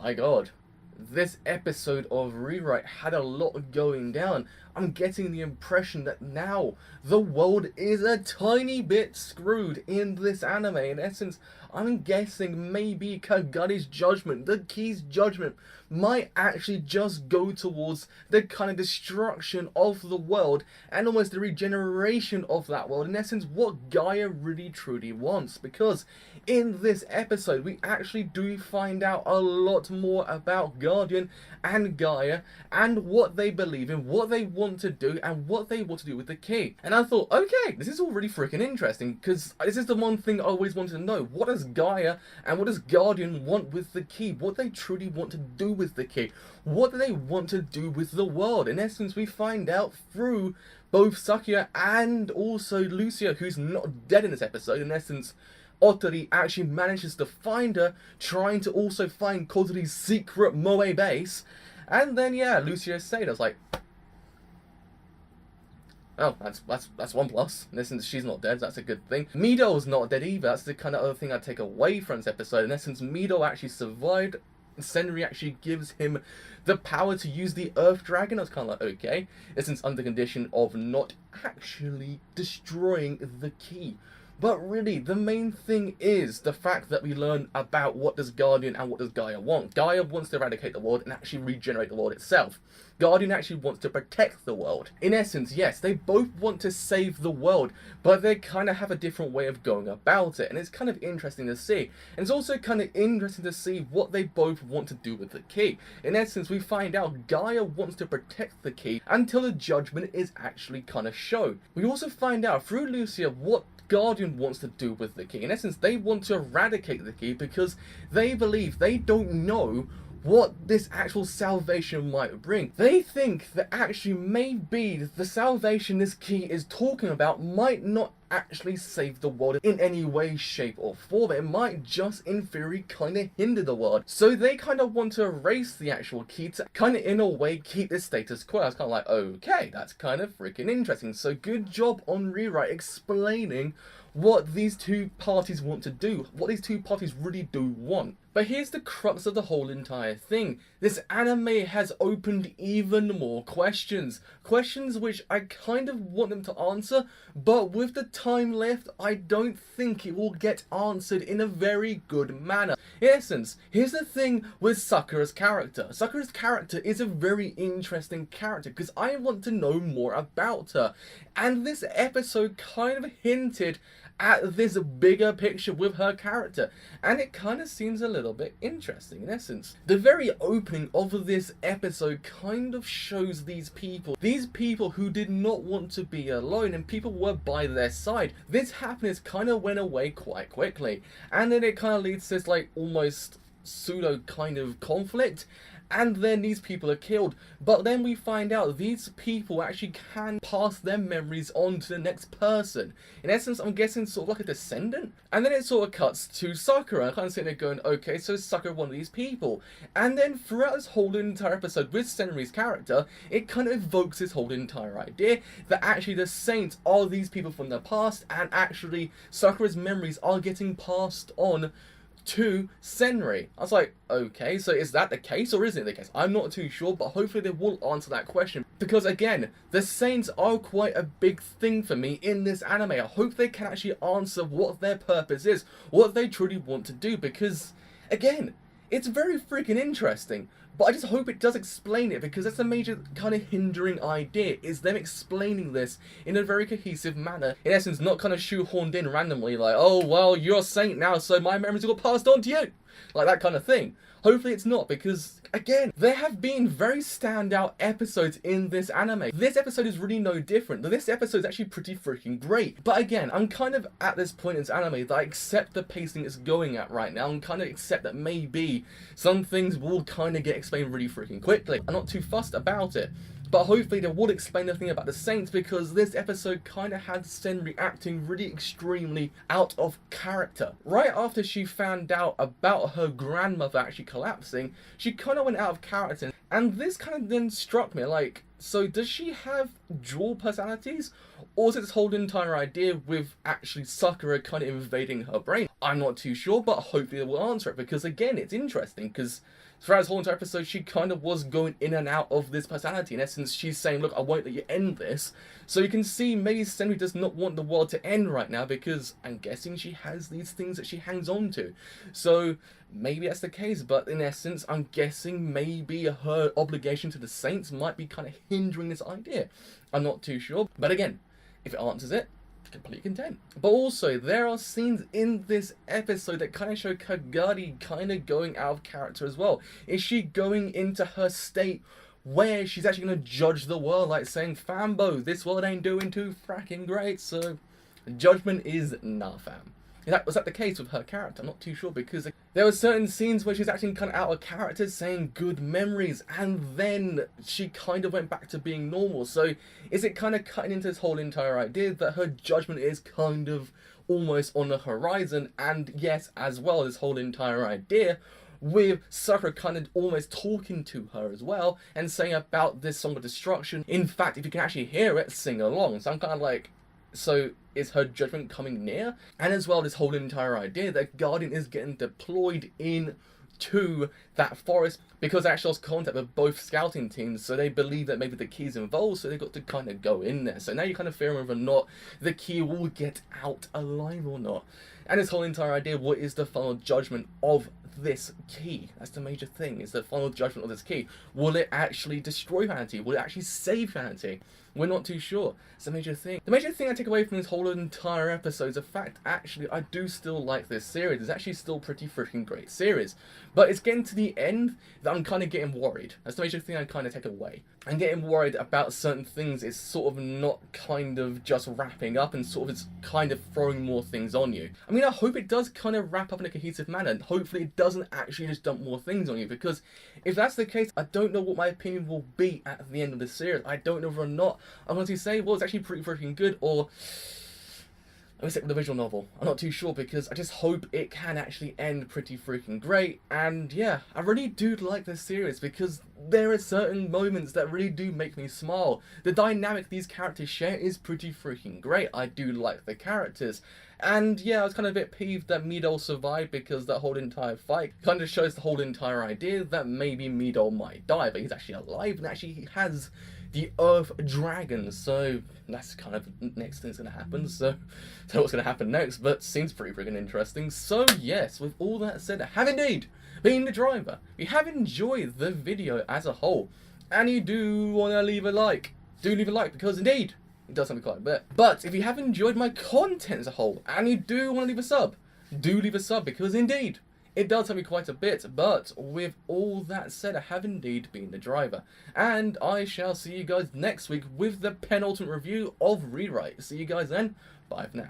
My god, this episode of Rewrite had a lot going down. I'm getting the impression that now the world is a tiny bit screwed in this anime. In essence, I'm guessing maybe Kagari's judgment, the key's judgment, might actually just go towards the kind of destruction of the world and almost the regeneration of that world. In essence, what Gaia really truly wants. Because in this episode, we actually do find out a lot more about Guardian and Gaia and what they believe in, what they want to do, and what they want to do with the key. And I thought, okay, this is all really freaking interesting, because this is the one thing I always wanted to know. What does Gaia and what does Guardian want with the key? What they truly want to do with the key? What do they want to do with the world? In essence, we find out through both Sakura and also Lucia, who's not dead in this episode. In essence, Otori actually manages to find her, trying to also find Kotori's secret Moe base. And then, yeah, Lucia said, I was like, oh, that's one plus. In essence, she's not dead, that's a good thing. Mido's not dead either, that's the kind of other thing I take away from this episode. In essence, Mido actually survived. Senri actually gives him the power to use the Earth Dragon. I was kind of like, okay. In essence, under condition of not actually destroying the key. But really, the main thing is the fact that we learn about what does Guardian and what does Gaia want. Gaia wants to eradicate the world and actually regenerate the world itself. Guardian actually wants to protect the world. In essence, yes, they both want to save the world, but they kind of have a different way of going about it. And it's kind of interesting to see. And it's also kind of interesting to see what they both want to do with the key. In essence, we find out Gaia wants to protect the key until the judgment is actually kind of shown. We also find out through Lucia what Guardian wants to do with the key. In essence, they want to eradicate the key because they believe they don't know what this actual salvation might bring. They think that actually maybe the salvation this key is talking about might not actually save the world in any way, shape or form. It might just in theory kind of hinder the world. So they kind of want to erase the actual key to kind of in a way keep the status quo. I was kind of like, okay, that's kind of freaking interesting. So good job on Rewrite explaining what these two parties want to do, what these two parties really do want. But here's the crux of the whole entire thing. This anime has opened even more questions. Questions which I kind of want them to answer, but with the time left, I don't think it will get answered in a very good manner. In essence, here's the thing with Sakura's character. Sakura's character is a very interesting character because I want to know more about her. And this episode kind of hinted at this bigger picture with her character, and it kind of seems a little bit interesting. In essence, the very opening of this episode kind of shows these people who did not want to be alone, and people were by their side. This happiness kind of went away quite quickly, and then it kind of leads to this like almost pseudo kind of conflict, and then these people are killed. But then we find out these people actually can pass their memories on to the next person. In essence, I'm guessing sort of like a descendant. And then it sort of cuts to Sakura. I'm kind of sitting there going, okay, so is Sakura one of these people? And then throughout this whole entire episode with Senri's character, it kind of evokes this whole entire idea that actually the saints are these people from the past, and actually Sakura's memories are getting passed on to Senri. I was like, okay, so is that the case or isn't it the case? I'm not too sure, but hopefully they will answer that question. Because again, the Saints are quite a big thing for me in this anime. I hope they can actually answer what their purpose is, what they truly want to do, because again, it's very freaking interesting. But I just hope it does explain it, because that's a major kind of hindering idea, is them explaining this in a very cohesive manner. In essence, not kind of shoehorned in randomly, like, oh, well, you're a saint now, so my memories will get passed on to you. Like that kind of thing. Hopefully it's not, because, again, there have been very standout episodes in this anime. This episode is really no different. This episode is actually pretty freaking great. But again, I'm kind of at this point in this anime that I accept the pacing it's going at right now, and kind of accept that maybe some things will kind of get explained really freaking quickly. I'm not too fussed about it. But hopefully they will explain everything about the Saints, because this episode kind of had Senri acting really extremely out of character. Right after she found out about her grandmother actually collapsing, she kind of went out of character. And this kind of then struck me, like, so does she have dual personalities? Or is it this whole entire idea with actually Sakura kind of invading her brain? I'm not too sure, but hopefully they will answer it, because again, it's interesting, because throughout this whole entire episode, she kind of was going in and out of this personality. In essence, she's saying, look, I won't let you end this. So you can see maybe Senri does not want the world to end right now, because I'm guessing she has these things that she hangs on to. So maybe that's the case, but in essence, I'm guessing maybe her obligation to the Saints might be kind of hindering this idea. I'm not too sure, but again, if it answers it, completely content. But also, there are scenes in this episode that kind of show Kagari kind of going out of character as well. Is she going into her state where she's actually going to judge the world, like saying, Fambo, this world ain't doing too fracking great, so judgment is nah, fam. Was that the case with her character? I'm not too sure, because there were certain scenes where she's actually kind of out of character saying good memories, and then she kind of went back to being normal. So is it kind of cutting into this whole entire idea that her judgment is kind of almost on the horizon? And yes, as well, this whole entire idea with Sakura kind of almost talking to her as well and saying about this song of destruction. In fact, if you can actually hear it, sing along. So I'm kind of like, so is her judgment coming near? And as well, this whole entire idea that Guardian is getting deployed into that forest, because actually lost contact with both scouting teams, so they believe that maybe the key's involved, so they got to kind of go in there. So now you're kind of fearing whether or not the key will get out alive or not. And this whole entire idea, what is the final judgment of this key? That's the major thing, is the final judgment of this key. Will it actually destroy humanity? Will it actually save humanity? We're not too sure. It's a major thing. The major thing I take away from this whole entire episode is the fact, actually, I do still like this series. It's actually still pretty freaking great series. But it's getting to the end that I'm kind of getting worried. That's the major thing I kind of take away. I'm getting worried about certain things. It's sort of not kind of just wrapping up, and sort of it's kind of throwing more things on you. I mean, I hope it does kind of wrap up in a cohesive manner, and hopefully it doesn't actually just dump more things on you, because if that's the case, I don't know what my opinion will be at the end of the series. I don't know whether or not I'm going to say, well, it's actually pretty freaking good, or let me stick with the visual novel. I'm not too sure, because I just hope it can actually end pretty freaking great. And yeah, I really do like this series, because there are certain moments that really do make me smile. The dynamic these characters share is pretty freaking great. I do like the characters. And yeah, I was kind of a bit peeved that Midol survived, because that whole entire fight kind of shows the whole entire idea that maybe Midol might die, but he's actually alive, and actually he has the Earth Dragon, so that's kind of the next thing's going to happen. So don't know what's going to happen next, but seems pretty friggin' interesting. So yes, with all that said, I have indeed been the driver. If you have enjoyed the video as a whole, and you do want to leave a like, do leave a like, because indeed it does something quite a bit. But if you have enjoyed my content as a whole, and you do want to leave a sub, do leave a sub, because indeed it does help me quite a bit. But with all that said, I have indeed been the driver, and I shall see you guys next week with the penultimate review of Rewrite. See you guys then. Bye for now.